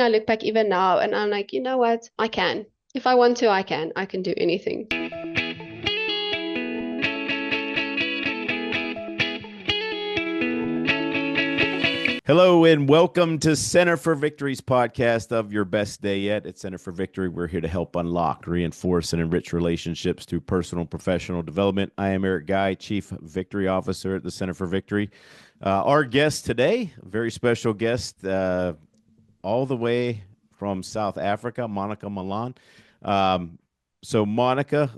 I look back even now and I'm like, you know what? I can. If I want to, I can. I can do anything. Hello and welcome to Center for Victory's podcast of Your Best Day Yet. At Center for Victory, we're here to help unlock, reinforce, and enrich relationships through personal and professional development. I am Eric Guy, Chief Victory Officer at the Center for Victory. Our guest today, a very special guest, all the way from South Africa, Monika Malan. So Monika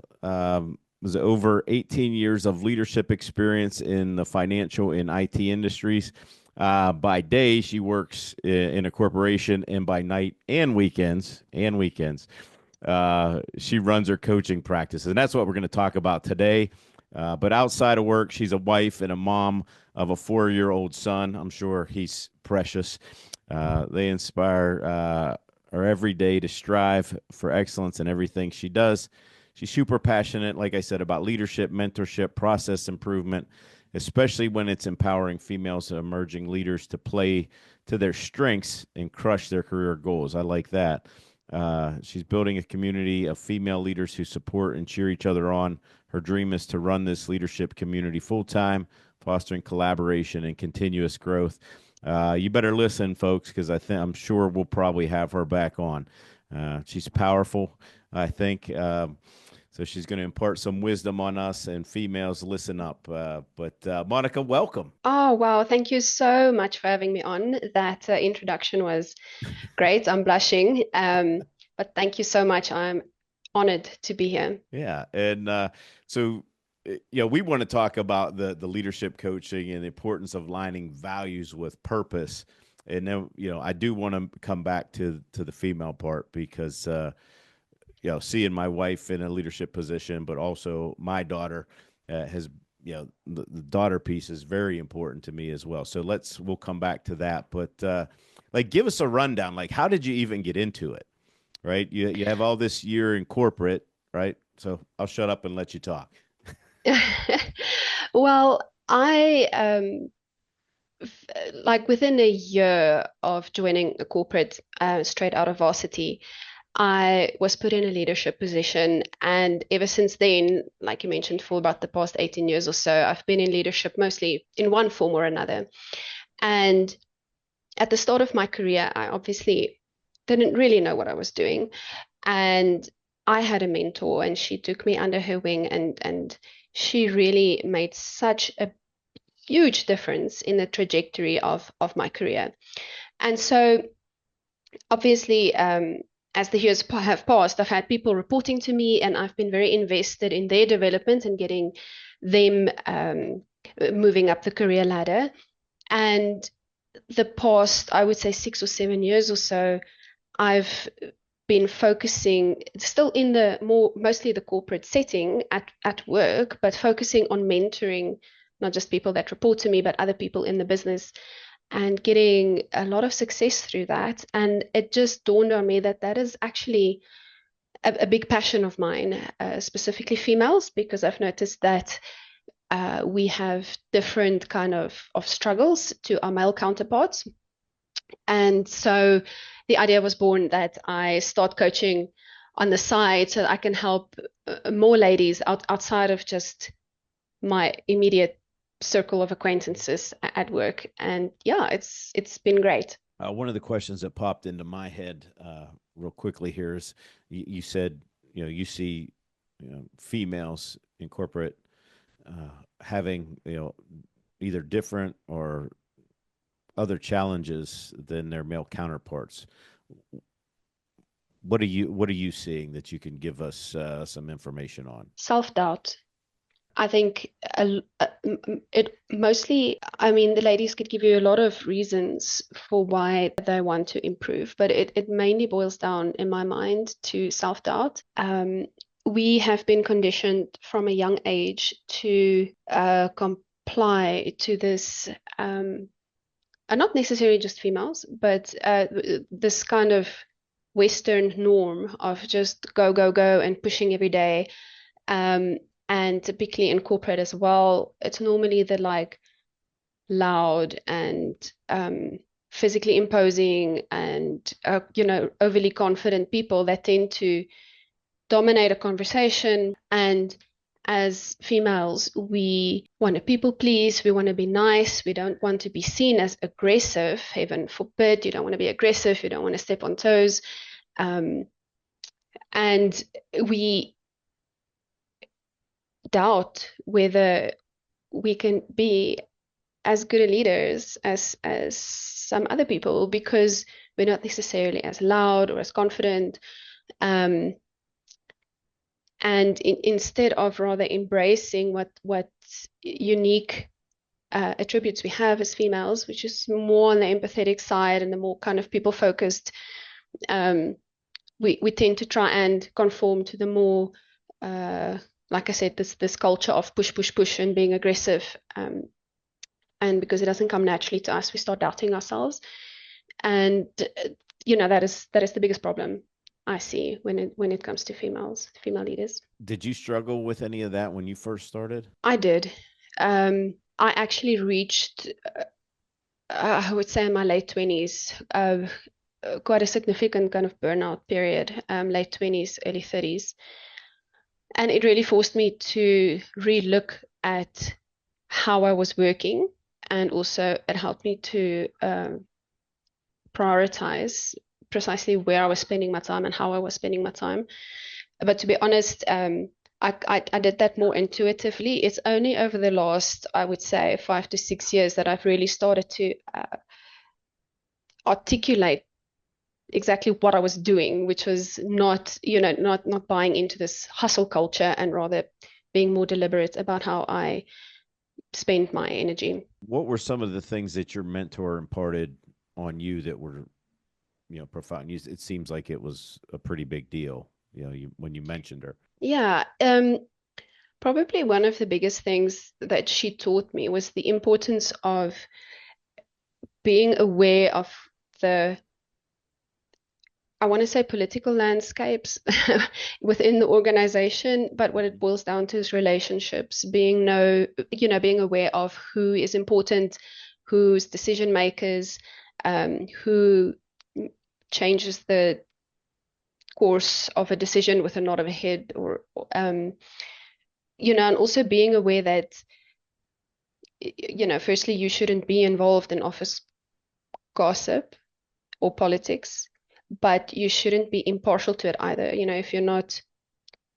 was over 18 years of leadership experience in the financial and IT industries. By day, she works in a corporation, and by night and weekends, she runs her coaching practices, and that's what we're going to talk about today. But outside of work, she's a wife and a mom of a 4-year-old son. I'm sure he's precious. They inspire her every day to strive for excellence in everything she does. She's super passionate, like I said, about leadership, mentorship, process improvement, especially when it's empowering females and emerging leaders to play to their strengths and crush their career goals. I like that. She's building a community of female leaders who support and cheer each other on. Her dream is to run this leadership community full time, fostering collaboration and continuous growth. You better listen, folks, because I'm sure we'll probably have her back on. She's powerful, I think. So she's going to impart some wisdom on us, and females, listen up. But Monika, welcome. Oh, wow. Thank you so much for having me on. That introduction was great. I'm blushing. But thank you so much. I'm honored to be here. Yeah, and so we want to talk about the leadership coaching and the importance of aligning values with purpose. And then I do want to come back to the female part because seeing my wife in a leadership position, but also my daughter has, the daughter piece is very important to me as well. So we'll come back to that. But give us a rundown. Like, how did you even get into it? Right? You have all this year in corporate, right? So I'll shut up and let you talk. Well, I like within a year of joining a corporate straight out of varsity, I was put in a leadership position. And ever since then, like you mentioned, for about the past 18 years or so, I've been in leadership mostly in one form or another. And at the start of my career, I obviously didn't really know what I was doing. And I had a mentor, and she took me under her wing, and she really made such a huge difference in the trajectory of my career. And so obviously, as the years have passed, I've had people reporting to me, and I've been very invested in their development and getting them moving up the career ladder. And the past, I would say 6 or 7 years or so, I've been focusing still in the mostly the corporate setting at work, but focusing on mentoring not just people that report to me, but other people in the business, and getting a lot of success through that. And it just dawned on me that that is actually a big passion of mine, specifically females, because I've noticed that we have different kind of struggles to our male counterparts. And so the idea was born that I start coaching on the side so that I can help more ladies outside of just my immediate circle of acquaintances at work. And yeah, it's been great. One of the questions that popped into my head real quickly here is you said, you see, females in corporate having, either different or other challenges than their male counterparts. What are you seeing that you can give us some information on? Self-doubt. I think it mostly, I mean, the ladies could give you a lot of reasons for why they want to improve, but it mainly boils down, in my mind, to self-doubt. We have been conditioned from a young age to comply to this, and not necessarily just females, but this kind of Western norm of just go, go, go and pushing every day. And typically in corporate as well, it's normally the like loud and physically imposing and overly confident people that tend to dominate a conversation. And as females, we want to people please, we want to be nice, we don't want to be seen as aggressive. Heaven forbid, you don't want to be aggressive, you don't want to step on toes. And we doubt whether we can be as good leaders as some other people, because we're not necessarily as loud or as confident. And instead of rather embracing what unique attributes we have as females, which is more on the empathetic side and the more kind of people focused, we tend to try and conform to the more like I said, this culture of push, push, push and being aggressive. And because it doesn't come naturally to us, we start doubting ourselves. And that is the biggest problem I see when it comes to female leaders. Did you struggle with any of that when you first started? I did. I actually reached, I would say in my late 20s, quite a significant kind of burnout period, late 20s, early 30s. And it really forced me to relook at how I was working, and also it helped me to prioritize precisely where I was spending my time and how I was spending my time. But to be honest, I did that more intuitively. It's only over the last, I would say, 5 to 6 years that I've really started to articulate exactly what I was doing, which was not buying into this hustle culture, and rather being more deliberate about how I spend my energy. What were some of the things that your mentor imparted on you that were, profound? It seems like it was a pretty big deal, when you mentioned her. Yeah, probably one of the biggest things that she taught me was the importance of being aware of the, I want to say, political landscapes within the organization, but what it boils down to is relationships, being aware of who is important, who's decision makers, who changes the course of a decision with a nod of a head, or and also being aware that firstly, you shouldn't be involved in office gossip or politics, but you shouldn't be impartial to it either. If you're not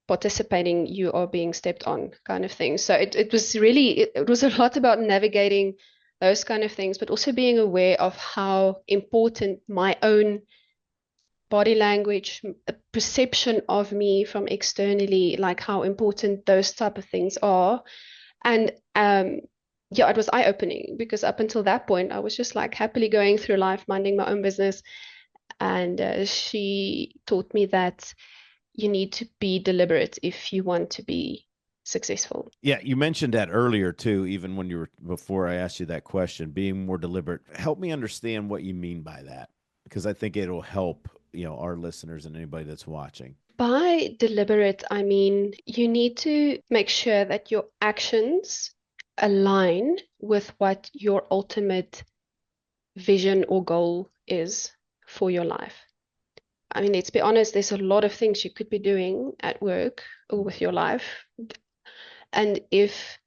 participating, you are being stepped on, kind of thing. So it was really, it was a lot about navigating those kind of things, but also being aware of how important my own body language, perception of me from externally, like how important those type of things are. And yeah, it was eye-opening, because up until that point, I was just like happily going through life, minding my own business. And she taught me that you need to be deliberate if you want to be successful. Yeah, you mentioned that earlier too, even when before I asked you that question, being more deliberate. Help me understand what you mean by that, because I think it'll help, our listeners and anybody that's watching. By deliberate, I mean you need to make sure that your actions align with what your ultimate vision or goal is for your life. I mean, let's be honest, there's a lot of things you could be doing at work or with your life. And if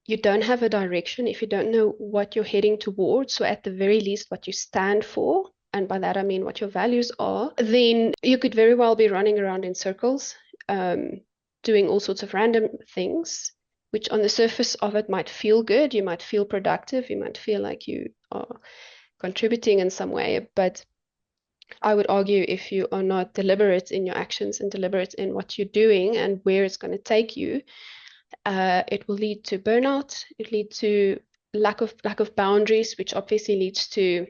you don't have a direction, if you don't know what you're heading towards, so at the very least what you stand for, and by that I mean what your values are, then you could very well be running around in circles, doing all sorts of random things, which on the surface of it might feel good. You might feel productive. You might feel like you are contributing in some way. But I would argue, if you are not deliberate in your actions and deliberate in what you're doing and where it's going to take you, it will lead to burnout. It leads to lack of boundaries, which obviously leads to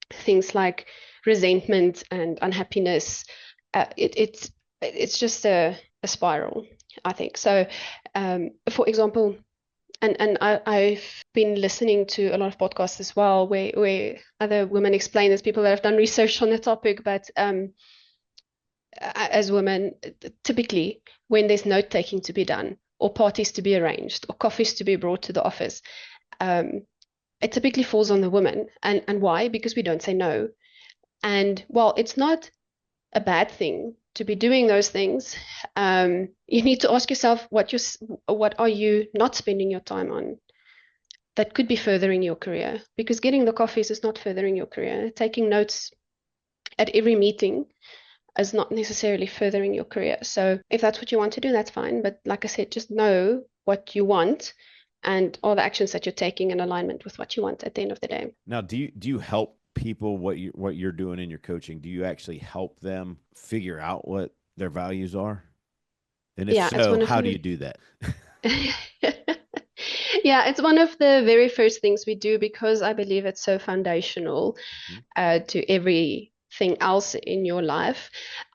things like resentment and unhappiness. It's just a spiral, I think. So, for example, and I've been listening to a lot of podcasts as well, where other women explain this, people that have done research on the topic. But as women, typically when there's note taking to be done, or parties to be arranged, or coffees to be brought to the office, it typically falls on the woman. And why? Because we don't say no. And while it's not a bad thing to be doing those things, you need to ask yourself what are you not spending your time on that could be furthering your career? Because getting the coffees is not furthering your career. Taking notes at every meeting is not necessarily furthering your career. So if that's what you want to do, that's fine. But like I said, just know what you want and all the actions that you're taking in alignment with what you want at the end of the day. Now, do you help people what you're doing in your coaching? Do you actually help them figure out what their values are? And if Yeah, it's so, one of how do the you do that? yeah, it's one of the very first things we do because I believe it's so foundational Mhm. to everything else in your life.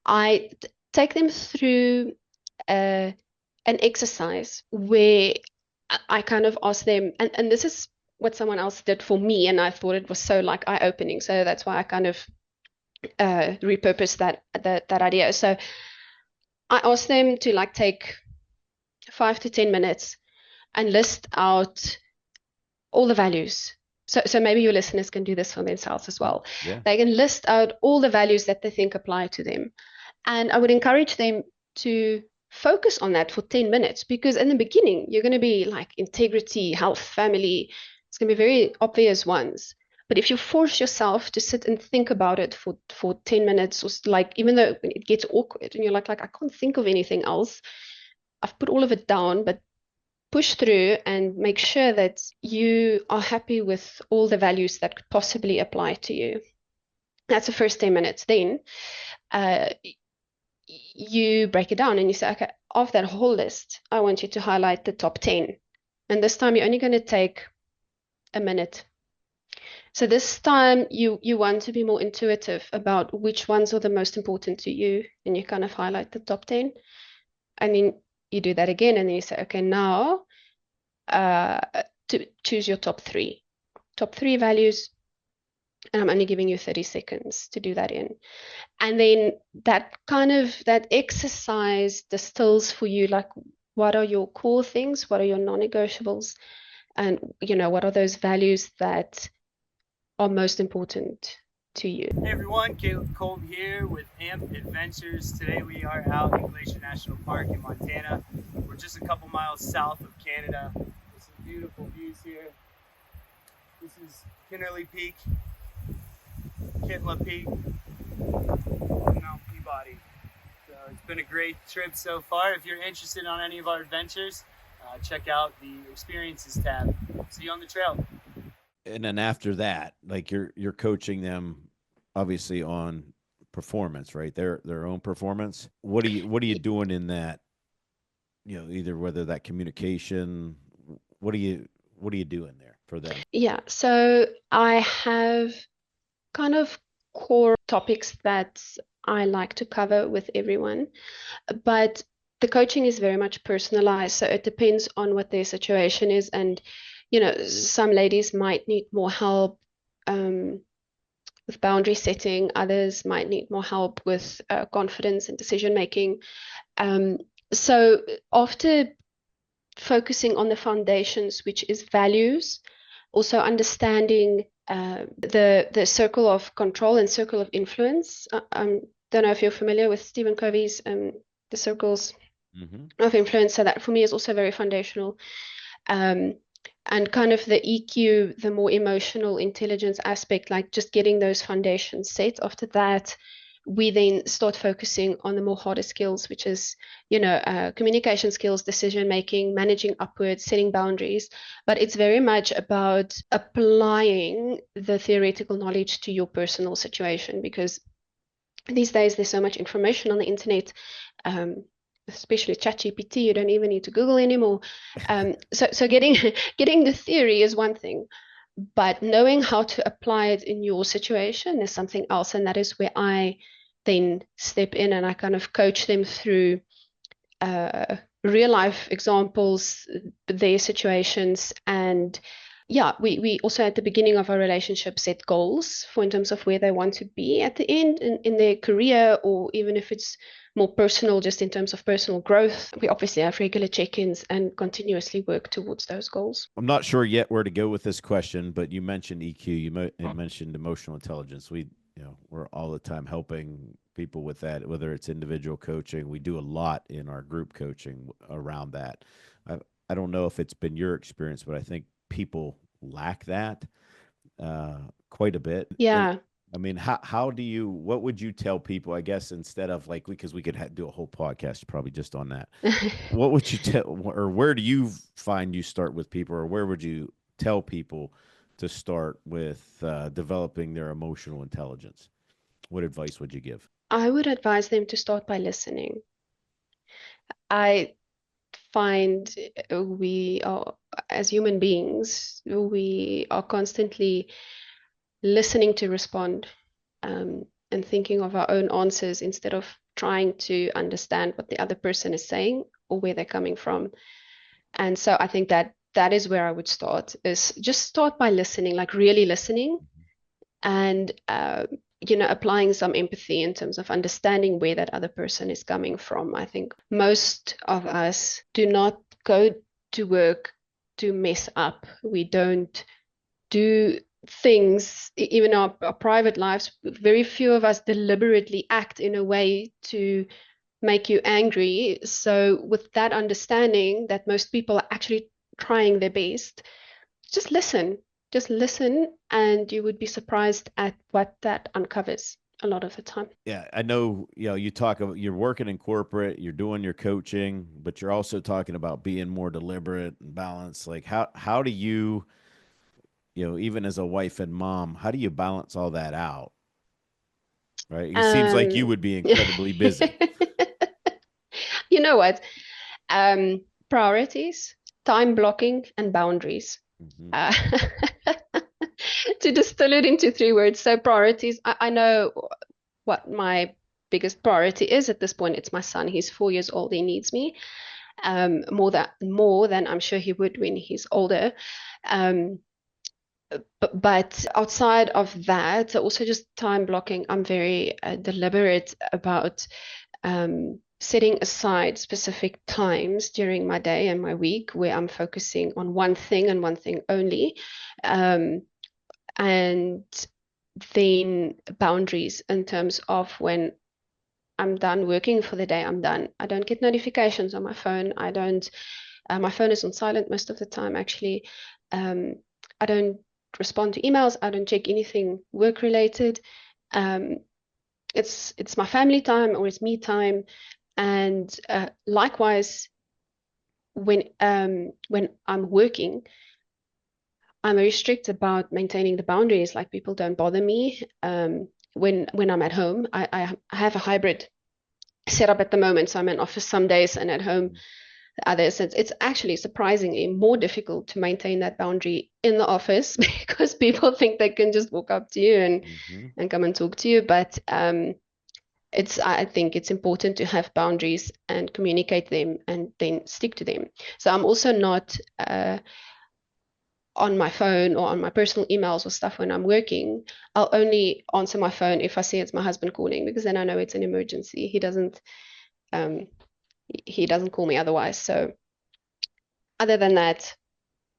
I take them through uh, an exercise where I kind of ask them, and this is what someone else did for me, and I thought it was so like eye-opening. So that's why I kind of repurposed that idea. So I asked them to like take 5 to 10 minutes and list out all the values. So maybe your listeners can do this for themselves as well. Yeah. They can list out all the values that they think apply to them. And I would encourage them to focus on that for 10 minutes because in the beginning, you're going to be like integrity, health, family. It's going to be very obvious ones. But if you force yourself to sit and think about it for 10 minutes, or like even though it gets awkward and you're like I can't think of anything else, I've put all of it down, but push through and make sure that you are happy with all the values that could possibly apply to you. That's the first 10 minutes. Then uh, you break it down and you say, okay, of that whole list, I want you to highlight the top 10. And this time you're only going to take a minute. So this time you want to be more intuitive about which ones are the most important to you, and you kind of highlight the top 10. And then you do that again, and then you say, okay, now uh, to choose your top three values, and I'm only giving you 30 seconds to do that in. And then that exercise distills for you like what are your core things, what are your non-negotiables, and what are those values that are most important to you. Hey everyone, Caleb Kolb here with AMP Adventures. Today we are out in Glacier National Park in Montana. We're just a couple miles south of Canada. There's some beautiful views here. This is Kinnerly Peak, Kitla Peak, Mount Peabody. So it's been a great trip so far. If you're interested on any of our adventures, check out the experiences tab. See you on the trail. And then after that, like you're coaching them obviously on performance, right? Their own performance. What are you doing in that, either whether that communication, what are you doing there for them? Yeah, so I have kind of core topics that I like to cover with everyone, but the coaching is very much personalized, so it depends on what their situation is. And some ladies might need more help with boundary setting, others might need more help with confidence and decision making. um, so after focusing on the foundations, which is values, also understanding the circle of control and circle of influence. Don't know if you're familiar with Stephen Covey's the circles Mm-hmm. of influence. So that for me is also very foundational. Um, and kind of the EQ, the more emotional intelligence aspect, like just getting those foundations set. After that, we then start focusing on the more harder skills, which is, communication skills, decision making, managing upwards, setting boundaries. But it's very much about applying the theoretical knowledge to your personal situation, because these days there's so much information on the internet, especially ChatGPT. You don't even need to Google anymore. So getting getting the theory is one thing, but knowing how to apply it in your situation is something else, and that is where I then step in and I kind of coach them through real life examples, their situations, and yeah, we also at the beginning of our relationship set goals for in terms of where they want to be at the end in their career, or even if it's more personal, just in terms of personal growth. We obviously have regular check-ins and continuously work towards those goals. I'm not sure yet where to go with this question, but you mentioned EQ, mentioned emotional intelligence. We're all the time helping people with that, whether it's individual coaching. We do a lot in our group coaching around that. I, I don't know if it's been your experience, but I think people lack that quite a bit. Yeah. I mean, how do you, what would you tell people, I guess, instead of like, because we could do a whole podcast probably just on that. What would you tell, or where do you find you start with people, or where would you tell people to start with developing their emotional intelligence? What advice would you give? I would advise them to start by listening. I find we are, as human beings, we are constantly listening to respond, and thinking of our own answers instead of trying to understand what the other person is saying or where they're coming from. And so I think that is where I would start, is just start by listening, like really listening, and applying some empathy in terms of understanding where that other person is coming from. I think most of us do not go to work to mess up. We don't do things, even our private lives. Very few of us deliberately act in a way to make you angry. So with that understanding that most people are actually trying their best, just listen. Just listen, and you would be surprised at what that uncovers a lot of the time. Yeah, I know, you talk about, you're working in corporate, you're doing your coaching, but you're also talking about being more deliberate and balanced. Like how do you, even as a wife and mom, how do you balance all that out? Right? It seems like you Um, would be incredibly busy. you know what? Priorities, time blocking, and boundaries. Mm-hmm. Uh, to distill it into 3 words. So priorities, I know what my biggest priority is at this point. It's my son. He's 4 years old. He needs me more than I'm sure he would when he's older. But outside of that, also just time blocking. I'm very deliberate about setting aside specific times during my day and my week where I'm focusing on one thing and one thing only. And then boundaries in terms of when I'm done working for the day, I'm done. I don't get notifications on my phone. I don't, my phone is on silent most of the time, actually. I don't respond to emails. I don't check anything work related. Um, it's my family time, or it's me time. And likewise, when I'm working, I'm very strict about maintaining the boundaries. Like, people don't bother me. When I'm at home, I have a hybrid setup at the moment. So I'm in office some days and at home others. It's actually surprisingly more difficult to maintain that boundary in the office because people think they can just walk up to you and come and talk to you. But I think it's important to have boundaries and communicate them and then stick to them. So I'm also not on my phone or on my personal emails or stuff when I'm working. I'll only answer my phone if I see it's my husband calling, because then I know it's an emergency. He doesn't call me otherwise. So other than that,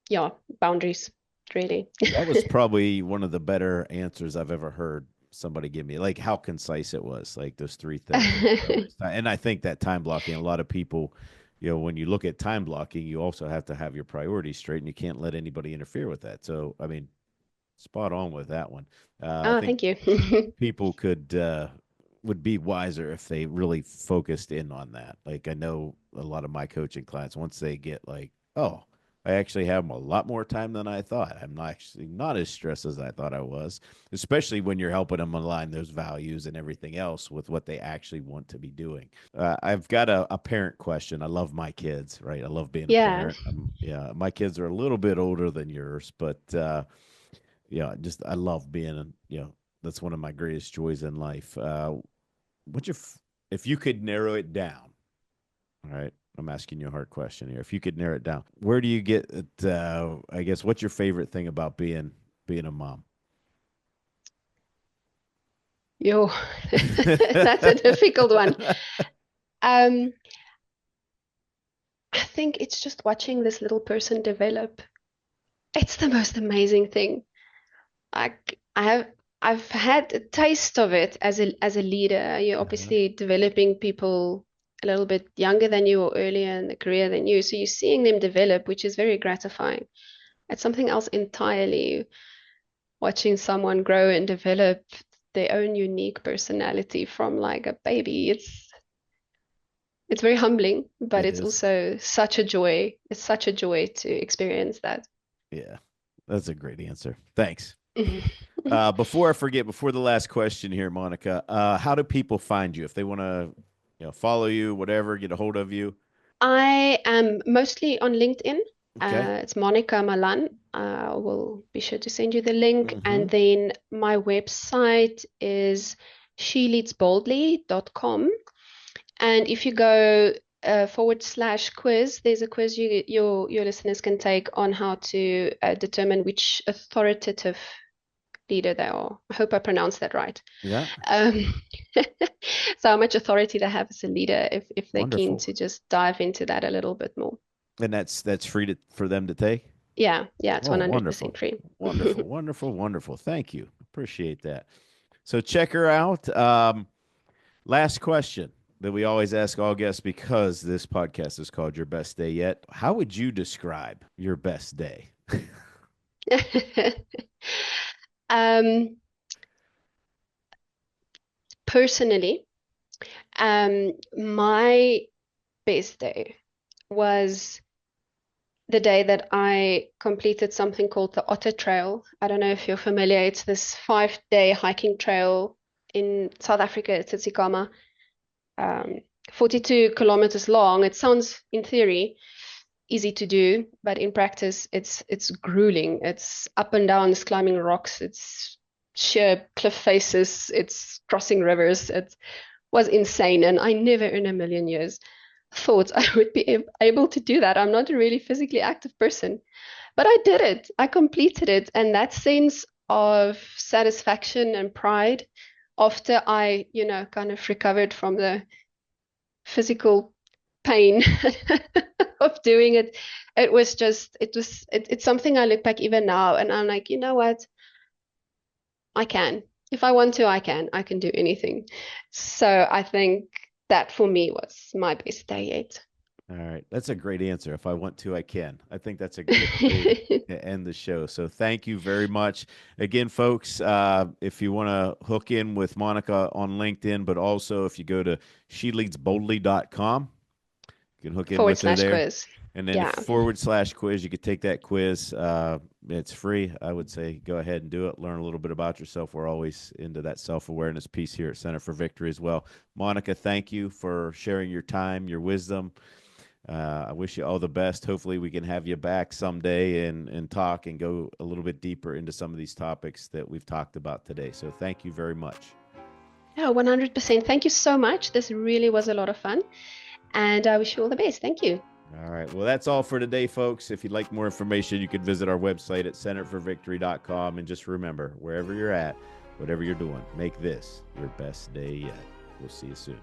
yeah, boundaries, really. That was probably one of the better answers I've ever heard somebody give me, like how concise it was, like those 3 things. And I think that time blocking, a lot of people, when you look at time blocking, you also have to have your priorities straight, and you can't let anybody interfere with that. So, I mean, spot on with that one. I Oh, think thank you. people would be wiser if they really focused in on that. Like, I know a lot of my coaching clients, once they get like, oh, I actually have a lot more time than I thought. I'm not as stressed as I thought I was, especially when you're helping them align those values and everything else with what they actually want to be doing. I've got a parent question. I love my kids, right? I love being a Yeah. parent. Yeah, my kids are a little bit older than yours, but I love being, that's one of my greatest joys in life. If you could narrow it down, all right, I'm asking you a hard question here. If you could narrow it down, where do you get it? I guess, what's your favorite thing about being a mom? Yo, that's a difficult one. Um, I think it's just watching this little person develop. It's the most amazing thing. Like I've had a taste of it as a leader. You're Uh-huh. obviously developing people a little bit younger than you or earlier in the career than you. So you're seeing them develop, which is very gratifying. It's something else entirely, watching someone grow and develop their own unique personality from like a baby. It's very humbling, but It it's is. also such a joy. It's such a joy to experience that. Yeah, that's a great answer. Thanks. Before I forget, before the last question here, Monica, how do people find you if they want to, follow you, whatever, get a hold of you? I am mostly on LinkedIn. Okay. It's Monika Malan. I will be sure to send you the link. Mm-hmm. And then my website is sheleadsboldly.com. And if you go /quiz, there's a quiz your listeners can take on how to determine which authoritative leader they are. I hope I pronounced that right. Yeah. Um, so how much authority they have as a leader if they're keen Wonderful. to just dive into that a little bit more. And that's free for them to take. Yeah, it's Oh, wonderful, 100% free. wonderful, wonderful, wonderful. Thank you. Appreciate that. So check her out. Last question that we always ask all guests, because this podcast is called Your Best Day Yet. How would you describe your best day? Um, Personally, my best day was the day that I completed something called the Otter Trail. I don't know if you're familiar. It's this 5-day hiking trail in South Africa, it's Tsitsikamma, 42 kilometers long. It sounds, in theory, easy to do, but in practice, it's grueling. It's up and down, it's climbing rocks, it's sheer cliff faces, it's crossing rivers. It was insane, and I never in a million years thought I would be able to do that. I'm not a really physically active person, but I did it. I completed it, and that sense of satisfaction and pride after I, kind of recovered from the physical pain of doing it. It's something I look back even now and I'm like, you know what? I can. If I want to, I can do anything. So I think that for me was my best day yet. All right. That's a great answer. If I want to, I can. I think that's a great way to end the show. So thank you very much. Again, folks, if you want to hook in with Monica on LinkedIn, but also if you go to sheleadsboldly.com, you can hook in with her there. /quiz. And then Yeah. /quiz, you could take that quiz. It's free. I would say go ahead and do it. Learn a little bit about yourself. We're always into that self-awareness piece here at Center for Victory as well. Monica, thank you for sharing your time, your wisdom. I wish you all the best. Hopefully we can have you back someday and talk and go a little bit deeper into some of these topics that we've talked about today. So thank you very much. Yeah, 100%. Thank you so much. This really was a lot of fun. And I wish you all the best. Thank you. All right. Well, that's all for today, folks. If you'd like more information, you can visit our website at centerforvictory.com. And just remember, wherever you're at, whatever you're doing, make this your best day yet. We'll see you soon.